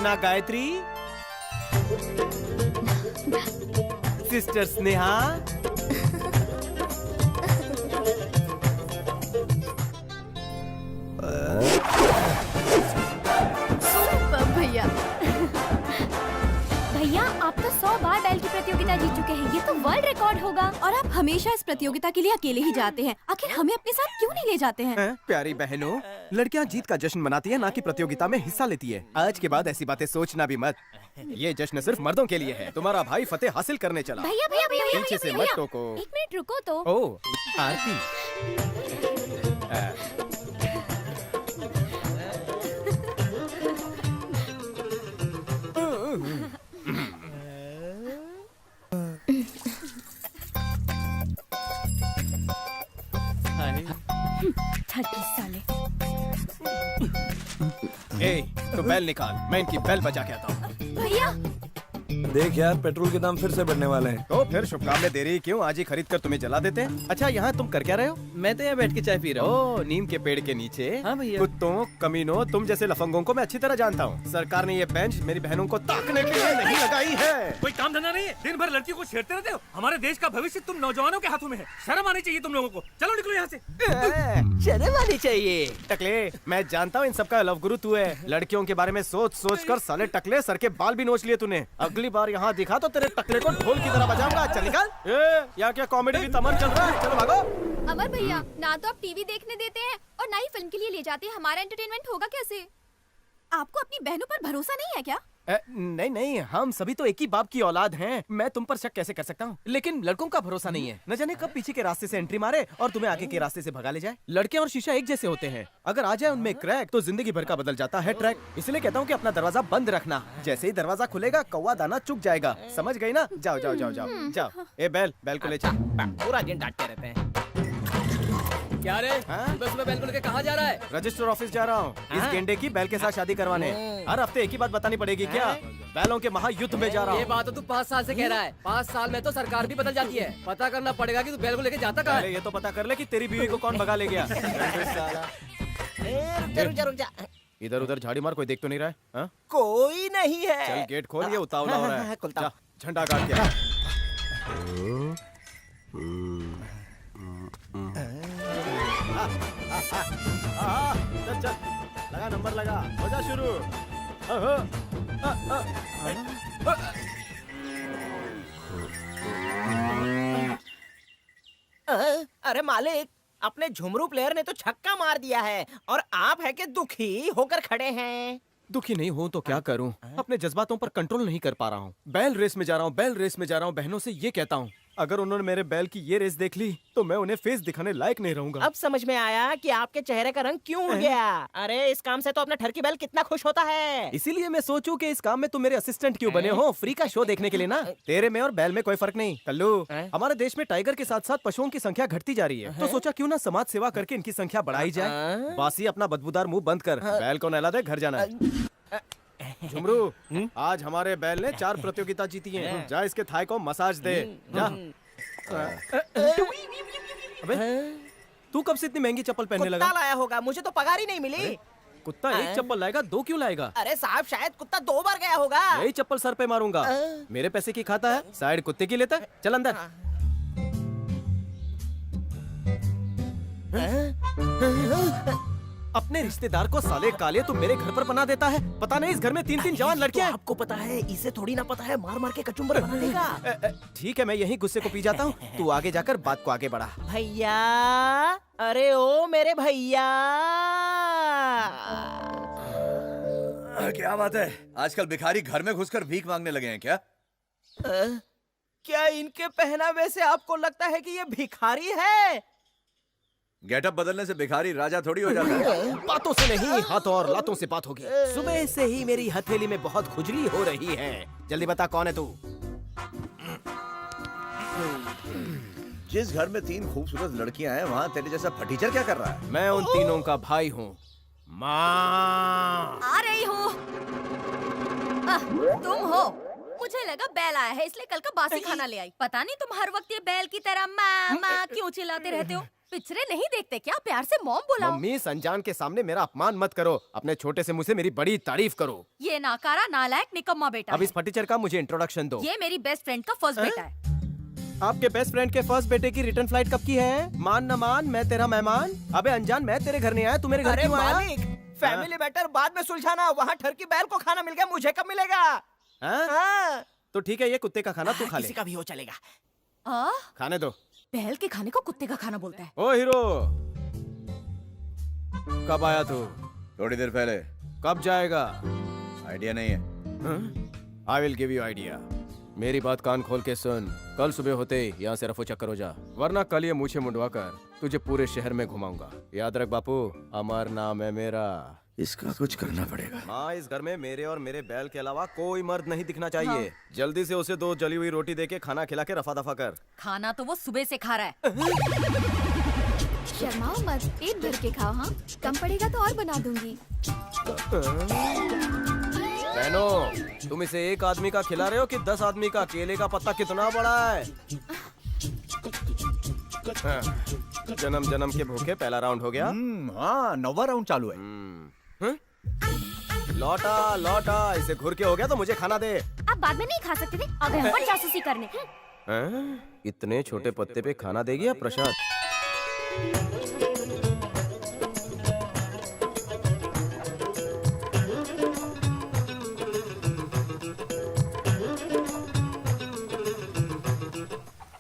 बहना गायत्री, सिस्टर स्नेहा, भैया भैया आप तो 100 बार बैल की प्रतियोगिता जीत चुके हैं। ये तो वर्ल्ड रिकॉर्ड होगा। और आप हमेशा इस प्रतियोगिता के लिए अकेले ही जाते हैं। आखिर हमें अपने साथ क्यों नहीं ले जाते हैं? प्यारी बहनों, लड़कियां जीत का जश्न मनाती है, ना कि प्रतियोगिता में हिस्सा लेती है। आज के बाद ऐसी बातें सोचना भी मत। ये जश्न सिर्फ मर्दों के लिए है। तुम्हारा भाई फतेह हासिल करने चला। भैया भैया भैया पीछे से मत टोको। 1 मिनट रुको तो। ओह आरती, छठी साले। तो बैल निकाल, मैं इनकी बैल बजा के आता हूँ। भैया देख यार, पेट्रोल के दाम फिर से बढ़ने वाले हैं। तो फिर शुभकामनाएं दे रही क्यों? आज ही खरीद कर तुम्हें जला देते हैं। अच्छा, यहाँ तुम कर क्या रहे हो? मैं तो यहाँ बैठ के चाय पी रहा हूँ। ओह, नीम के पेड़ के नीचे। हाँ भैया। कुत्तों, कमीनों, तुम जैसे लफंगों को मैं अच्छी तरह जानता हूँ। सरकार ने ये बेंच मेरी बहनों को ताकने के लिए नहीं लगाई है। कोई काम धंधा नहीं है, दिन भर लड़कियों को छेड़ते रहते हो। हमारे देश का भविष्य तुम नौजवानों के हाथों में है। शर्म आनी चाहिए तुम लोगों को। चलो निकलो यहाँ से। शर्म आनी चाहिए। टकले, मैं जानता हूँ इन सबका लव गुरु तू है। लड़कियों के बारे में सोच सोच कर साले टकले सर के बाल भी नोच लिए तूने। अगली बार यहाँ दिखा तो तेरे टकले को ढोल की तरह बजाऊंगा। चल निकल। यहाँ क्या कॉमेडी की तमन चल रहा है? चलो भागो। अमर भैया, ना तो आप टीवी देखने देते हैं और ना ही फिल्म के लिए ले जाते हैं। हमारा एंटरटेनमेंट होगा कैसे? आपको अपनी बहनों पर भरोसा नहीं है क्या? नहीं नहीं, हम सभी तो एक ही बाप की औलाद हैं। मैं तुम पर शक कैसे कर सकता हूँ? लेकिन लड़कों का भरोसा नहीं है। न जाने कब पीछे के रास्ते से एंट्री मारे और तुम्हें आगे के रास्ते से भगा ले जाए। लड़के और शीशा एक जैसे होते हैं। अगर आ जाए उनमें क्रैक तो जिंदगी भर का बदल जाता है ट्रैक। इसलिए कहता हूँ कि अपना दरवाजा बंद रखना। जैसे ही दरवाजा खुलेगा कौवा दाना चुग जाएगा। समझ गई ना? जाओ जाओ जाओ जाओ जाओ। ए बैल को ले चल। पूरा दिन डांटते रहते हैं। क्या रे? हाँ? बस मैं बैल को लेके कहाँ जा रहा है? रजिस्टर ऑफिस जा रहा हूँ। इस हाँ? गेंडे की बैल के साथ शादी करवाने। हर हफ्ते एक ही बात बतानी पड़ेगी क्या? बैलों के महायुद्ध में जा रहा ये हूँ। बात तो तू 5 साल से कह रहा है। 5 साल में तो सरकार भी बदल जाती है। पता करना पड़ेगा कि तू बैल को लेके जाता कहाँ पहले है। ये तो पता कर ले कि तेरी बीवी को कौन भगा ले गया। रुक जा। इधर उधर झाड़ी मार, कोई देख तो नहीं रहा है? हाँ? कोई नहीं है। चल गेट खोल, ये उतावला हो रहा है। खुलता। जा, झंडा काट के आ। चल चल, लगा नंबर लगा, हो जा शुरू। अरे मालिक, अपने झुमरू प्लेयर ने तो छक्का मार दिया है और आप है कि दुखी होकर खड़े हैं। दुखी नहीं हूँ तो क्या करूँ? अपने जज्बातों पर कंट्रोल नहीं कर पा रहा हूँ। बैल रेस में जा रहा हूँ, बैल रेस में जा रहा हूँ। बहनों से ये कहता हूँ, अगर उन्होंने मेरे बैल की ये रेस देख ली तो मैं उन्हें फेस दिखाने लायक नहीं रहूंगा। अब समझ में आया कि आपके चेहरे का रंग क्यों उड़ गया। अरे इस काम से तो अपना ठरकी बैल कितना खुश होता है। इसीलिए मैं सोचूं कि इस काम में तुम मेरे असिस्टेंट क्यों बने हो? फ्री का शो देखने के लिए ना। तेरे में और बैल में कोई फर्क नहीं। कल्लू, हमारे देश में टाइगर के साथ साथ पशुओं की संख्या घटती जा रही है, तो सोचा क्यों ना समाज सेवा करके इनकी संख्या बढ़ाई जाए। बासी, अपना बदबूदार मुंह बंद कर। बैल को नहला दे, घर जाना है। झुमरू, आज हमारे बैल ने 4 प्रतियोगिता जीती हैं। जा इसके थाई को मसाज दे। जा। अबे, तू कब से इतनी महंगी चप्पल पहनने लगा? कुत्ता लाया होगा, मुझे तो पगार ही नहीं मिली। कुत्ता एक चप्पल लाएगा, 2 क्यों लाएगा? अरे साहब, शायद कुत्ता 2 बार गया होगा। यही चप्पल सर पे मारूंगा। मेरे पैसे की खाता है, साइड कुत्ते की लेता है। चल अंदर। अपने रिश्तेदार को साले काले तू मेरे घर पर बना देता है। पता नहीं इस घर में 3-3 जवान लड़कियां हैं। आपको पता है, इसे थोड़ी ना पता है, मार मार के कचुम्बर बना देगा। ठीक है, मैं यही गुस्से को पी जाता हूँ। तू आगे जाकर बात को आगे बढ़ा। भैया, अरे ओ मेरे भैया। क्या बात है? आजकल भिखारी घर में घुसकर भीख मांगने लगे हैं क्या? क्या इनके पहनावे से आपको लगता है कि ये भिखारी है? गेटअप बदलने से भिखारी राजा थोड़ी हो जाता है। बातों से नहीं, हाथों और लातों से बात होगी। सुबह से ही मेरी हथेली में बहुत खुजली हो रही है। जल्दी बता, कौन है तू? जिस घर में 3 खूबसूरत लड़कियां हैं, वहाँ तेरे जैसा फटीचर क्या कर रहा है? मैं उन तीनों का भाई हूँ। माँ, आ रही हूँ। तुम हो? मुझे लगा बैल आया है इसलिए कल का बासी खाना ले आई। पता नहीं तुम हर वक्त ये बैल की तरह माँ माँ क्यों चिल्लाते रहते हो। पिक्चरें नहीं देखते क्या? प्यार से मॉम बुलाओ। मम्मी, संजान के सामने मेरा अपमान मत करो। अपने छोटे से मुंह से मेरी बड़ी तारीफ करो। ये नाकारा नालायक निकम्मा बेटा अब इस फटीचर का मुझे इंट्रोडक्शन दो। ये मेरी बेस्ट फ्रेंड का फर्स्ट बेटा है। आपके बेस्ट फ्रेंड के फर्स्ट बेटे की रिटर्न फ्लाइट कब की है? मान न मान, मैं तेरा मेहमान। अबे अनजान, मैं तेरे घर नहीं आया, तू मेरे घर अरे क्यों आया? मालिक, फैमिली मैटर बाद में सुलझाना। वहाँ ठरकी बैल को खाना मिल गया, मुझे कब मिलेगा? हाँ? हाँ। तो ठीक है, ये कुत्ते का खाना तू खा ले। किसी का भी हो चलेगा। खाने दो। बैल के खाने को कुत्ते का खाना बोलता है। ओ हीरो, कब आया तू? थोड़ी देर पहले। कब जाएगा? आइडिया नहीं है। I will give you idea. मेरी बात कान खोल के सुन। कल सुबह होते ही यहाँ से रफो चक्कर हो जा, वरना कल ये मूछें मुंडवा कर तुझे पूरे शहर में घुमाऊंगा। याद रख बापू, अमर नाम है मेरा। इसका कुछ करना पड़ेगा। हाँ, इस घर में मेरे और मेरे बैल के अलावा कोई मर्द नहीं दिखना चाहिए। जल्दी से उसे 2 जली हुई रोटी देके खाना खिला के रफा दफा कर। खाना तो वो सुबह से खा रहा है। शर्माओ मत, पेट भर के खाओ। हाँ, कम पड़ेगा तो और बना दूंगी। बहनों, तुम इसे एक आदमी का खिला रहे हो कि 10 आदमी का? केले का पत्ता कितना बड़ा है? जन्म जन्म के भूखे पहला राउंड हो गया। हाँ, 9वां राउंड चालू है। लौटा लौटा, इसे घुर के हो गया तो मुझे खाना दे। आप बाद में नहीं खा सकते थे? अब हम पर जासूसी करने। इतने छोटे पत्ते पे खाना देगी या प्रसाद?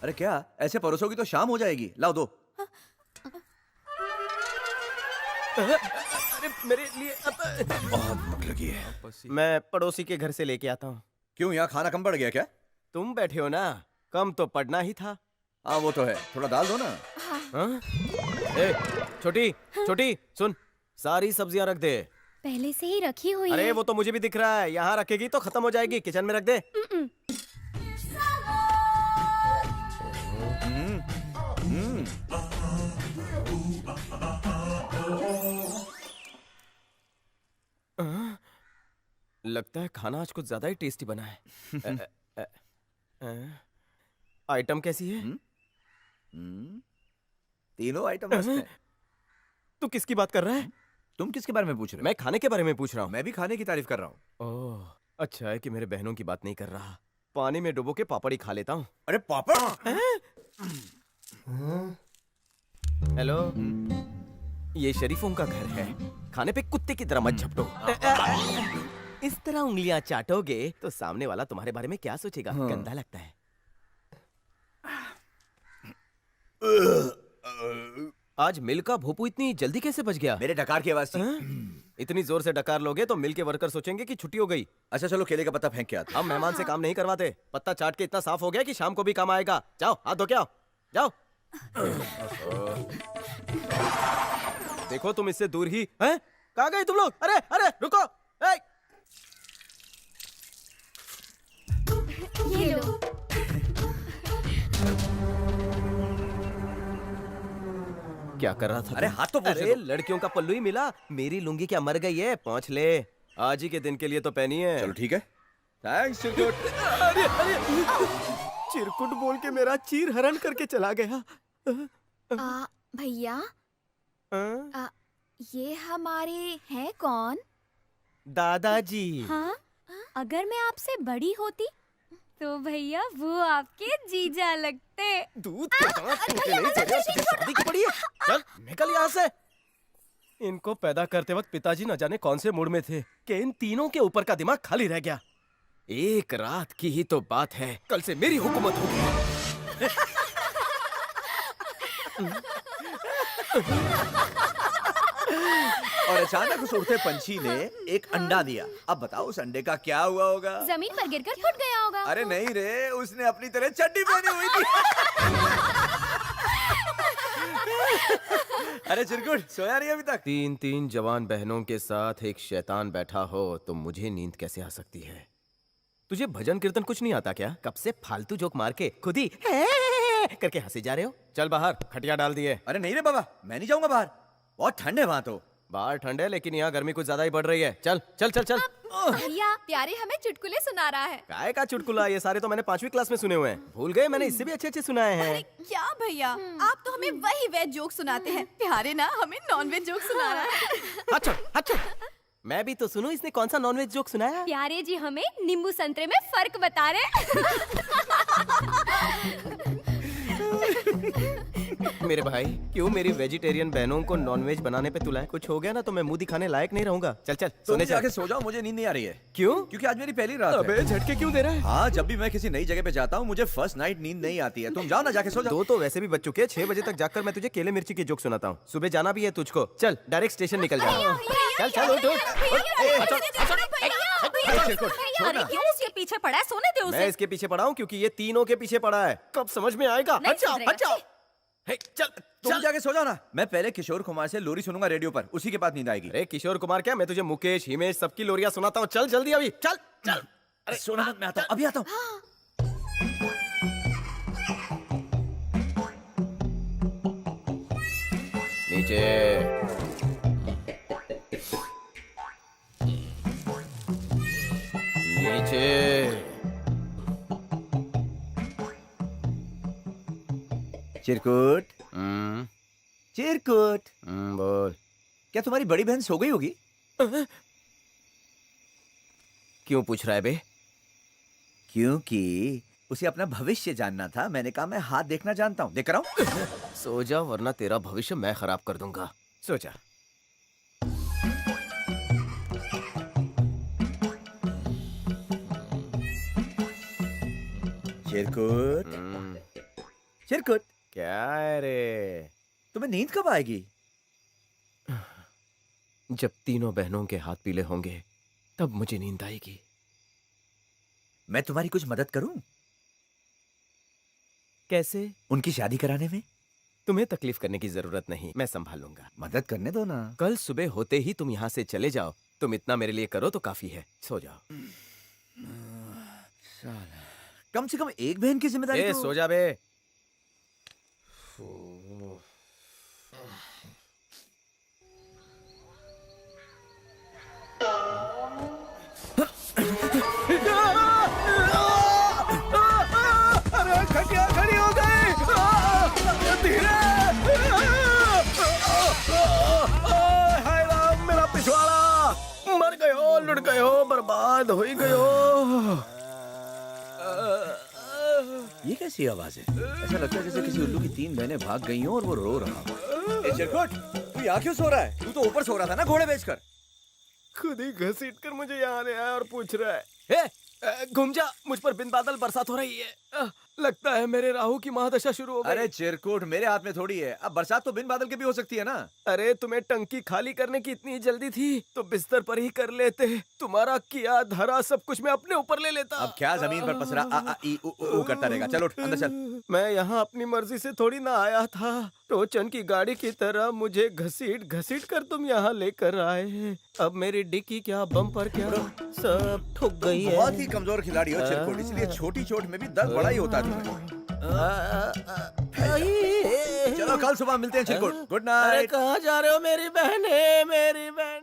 अरे क्या, ऐसे परोसोगी तो शाम हो जाएगी। लाओ दो। अरे मेरे लिए बहुत भूख लगी है। मैं पड़ोसी के घर से लेके आता हूँ। क्यों, यहाँ खाना कम पड़ गया क्या? तुम बैठे हो ना, कम तो पड़ना ही था। हाँ वो तो है, थोड़ा दाल दो ना। हाँ? ए, छोटी छोटी सुन, सारी सब्जियां रख दे। पहले से ही रखी हुई अरे है। वो तो मुझे भी दिख रहा है, यहाँ रखेगी तो खत्म हो जाएगी। किचन में रख दे। लगता है खाना आज कुछ ज्यादा ही टेस्टी बना है। आइटम कैसी है? तीनों आइटम मस्त हैं। तू किसकी बात कर रहा है? तुम किसके बारे में पूछ रहे हो? मैं खाने के बारे में पूछ रहा हूँ। मैं भी खाने की तारीफ कर रहा हूँ। ओह, अच्छा है कि मेरे बहनों की बात नहीं कर रहा। पानी में डुबो के पापड़ ही खा लेता हूँ। अरे पापड़। हेलो, ये शरीफों का घर है। खाने पे कुत्ते की तरह मत झपटो। इस तरह उंगलियां चाटोगे तो सामने वाला तुम्हारे बारे में क्या सोचेगा? गंदा लगता है। आज मिल का भोपू इतनी जल्दी कैसे बच गया? मेरे डकार की आवाज थी। इतनी जोर से डकार लोगे तो मिल के वर्कर सोचेंगे कि छुट्टी हो गई। अच्छा चलो, केले का पत्ता फेंक के आते। हम मेहमान से काम नहीं करवाते। पत्ता चाट के इतना साफ हो गया कि शाम को भी काम आएगा। जाओ हाथ धो के आओ, जाओ। देखो तुम इससे दूर ही हैं? कहाँ गए तुम लोग? अरे अरे रुको। ये लो। क्या कर रहा था? अरे हाथ तो पोंछ अरे दो। लड़कियों का पल्लू ही मिला। मेरी लुंगी क्या मर गई है? पहुंच ले, आज ही के दिन के लिए तो पहनी है। चलो ठीक है। थैंक्स चिरकुट। अरे अरे, चिरकुट बोल के मेरा चीर हरण करके चला गया। भैया, ये हमारे हैं कौन? दादाजी। हाँ? अगर मैं आपसे बड़ी होती तो भैया वो आपके जीजा लगते। दूध के दांत टूटे नहीं तेरे, तुझे शादी की पड़ी है? चल निकल यहाँ से। इनको पैदा करते वक्त पिताजी न जाने कौन से मूड में थे कि इन तीनों के ऊपर का दिमाग खाली रह गया। एक रात की ही तो बात है, कल से मेरी हुकूमत होगी। और अचानक उस उड़ते पंछी ने एक अंडा दिया। अब बताओ उस अंडे का क्या हुआ होगा? जमीन पर गिरकर फट गया होगा। अरे नहीं रे, उसने अपनी तरह चड्डी पहनी हुई थी। अरे चिरकुट, सोया नहीं अभी तक? 3 जवान बहनों के साथ एक शैतान बैठा हो तो मुझे नींद कैसे आ सकती है? तुझे भजन कीर्तन कुछ नहीं आता क्या? कब से फालतू जोक मार के खुद ही करके हंसे जा रहे हो? चल बाहर, खटिया डाल दिए। अरे नहीं रे बाबा, मैं नहीं जाऊंगा बाहर, बहुत ठंड है वहां तो। बाहर ठंड है लेकिन यहाँ गर्मी कुछ ज्यादा ही बढ़ रही है। चल चल चल चल। भैया प्यारे हमें चुटकुले सुना रहा है। काय का चुटकुला, ये सारे तो मैंने 5वीं क्लास में सुने हुए हैं। भूल गए, मैंने इससे भी अच्छे अच्छे सुनाए हैं। अरे क्या भैया, आप तो हमें वही वेज जोक सुनाते हैं, प्यारे ना हमें नॉन वेज जोक सुना रहा है। अच्छा अच्छा, मैं भी तो सुनूं, इसने कौन सा नॉनवेज जोक सुनाया? प्यारे जी हमें नींबू संतरे में फर्क बता रहे। मेरे भाई, क्यों मेरी वेजिटेरियन बहनों को नॉनवेज बनाने पे तुला है? कुछ हो गया ना तो मैं मुंह दिखाने लायक नहीं रहूंगा। चल चल तुम सोने चल। जाके सो जाओ, मुझे नींद नहीं आ रही है। क्यों? क्योंकि आज मेरी पहली रात है। अबे झटके क्यों दे रहा है? हाँ, जब भी मैं किसी नई जगह पे जाता हूँ मुझे फर्स्ट नाइट नींद नहीं आती है। तुम जाओ ना, जाके सो जाओ। 2 तो वैसे भी बच चुके हैं। 6 बजे तक जाकर मैं तुझे केले मिर्ची की जोक सुनाता हूँ। सुबह जाना भी है तुझको। चल डायरेक्ट स्टेशन निकल जा। चल चल उठ अरे क्यों उसके पीछे पड़ा है, सोने दे मैं उसे। इसके पीछे पड़ा हूँ क्योंकि ये तीनों के पीछे पड़ा है। कब समझ में आएगा? नहीं हट जाओ सुधरेगा, हट जाओ। हे, चल तुम चल। जाके सो जाओ ना। मैं पहले किशोर कुमार से लोरी सुनूंगा रेडियो पर, उसी के बाद नींद आएगी। अरे किशोर कुमार क्या, मैं तुझे मुकेश हिमेश सबकी लोरियां सुनाता हूँ। चल जल्दी अभी चल चल। अरे सोना, मैं आता हूँ, अभी आता हूँ। नीचे। नीचे। चिरकुट, चिरकुट, बोल। क्या तुम्हारी बड़ी बहन सो गई होगी? क्यों पूछ रहा है बे? क्योंकि उसे अपना भविष्य जानना था। मैंने कहा मैं हाथ देखना जानता हूँ, देख कर आऊं? सो जा वरना तेरा भविष्य मैं खराब कर दूंगा। सो जा। चिरकुट, चिरकुट, क्या है रे? तुम्हें नींद कब आएगी? जब तीनों बहनों के हाथ पीले होंगे तब मुझे नींद आएगी। मैं तुम्हारी कुछ मदद करूं? कैसे? उनकी शादी कराने में? तुम्हें तकलीफ करने की जरूरत नहीं, मैं संभाल लूंगा। मदद करने दो ना। कल सुबह होते ही तुम यहाँ से चले जाओ। तुम इतना मेरे लिए करो तो काफी है। सो जाओ। कम से कम एक बहन की जिम्मेदारी ए, तो... सो जा बे। अरे खटिया खड़ी हो गई। धीरे। हाय राम, मेरा पिछवाड़ा। मर गयो, लुट गयो, बर्बाद हो गयो। ये कैसी आवाज है? ऐसा लगता है जैसे किसी उल्लू की 3 बहनें भाग गई हों और वो रो रहा हो। ए चिरकुट, तू यहाँ क्यों सो रहा है? तू तो ऊपर सो रहा था ना घोड़े बेचकर। खुद ही घसीट कर मुझे यहाँ ले आया और पूछ रहा है। घूम जा, मुझ पर बिन बादल बरसात हो रही है। लगता है मेरे राहु की महादशा शुरू हो गई। अरे चिरकुट, मेरे हाथ में थोड़ी है। अब बरसात तो बिन बादल के भी हो सकती है ना। अरे तुम्हें टंकी खाली करने की इतनी जल्दी थी तो बिस्तर पर ही कर लेते। तुम्हारा किया धरा सब कुछ मैं अपने ऊपर ले लेता। अब क्या जमीन पर पसरा आ आ ई उ उ करता रहेगा? चल उठ, अंदर चल। मैं यहाँ अपनी मर्जी से थोड़ी ना आया था। टोचन की गाड़ी की तरह मुझे घसीट घसीट कर तुम यहाँ लेकर आए। अब मेरी डिक्की क्या, बम्पर क्या, सब ठुक गई है। बहुत ही कमजोर खिलाड़ी हो चिरकुट, इसलिए छोटी चोट में भी दर्द बड़ा ही होता है तुम्हें। चलो कल सुबह मिलते हैं चिरकुट। गुड अरे नाइट। कहाँ जा रहे हो मेरी बहने, मेरी बहन?